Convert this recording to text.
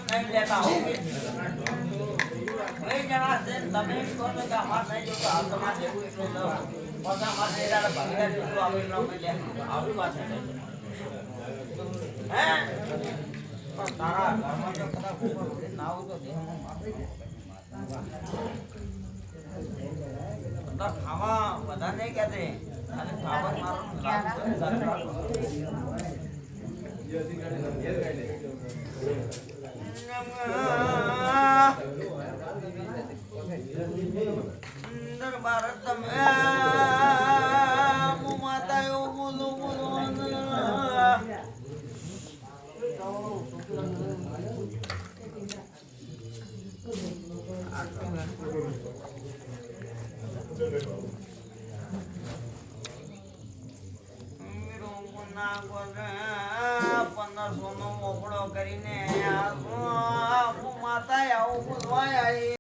નહીં લેતા હો કે બે જણા છે તમે કહો છો કે અમાર નહીં જોતો આ તમારે જેવું એટલું લો પાછા મારે એડા ભાગીદાર જેટલું આપણે ન મળે આવી વાત છે હે પણ તારા ઘરમાં જો કદા ઉપર ના આવું તો દેહમાં મારે તો ખાવા બધા નહીં કહેતે અને ખાવા મારવાનું ભારત તમે માતા એવું બોલું બોલું $1500 નો મોકળો કરીને માતા આવું બોલવાય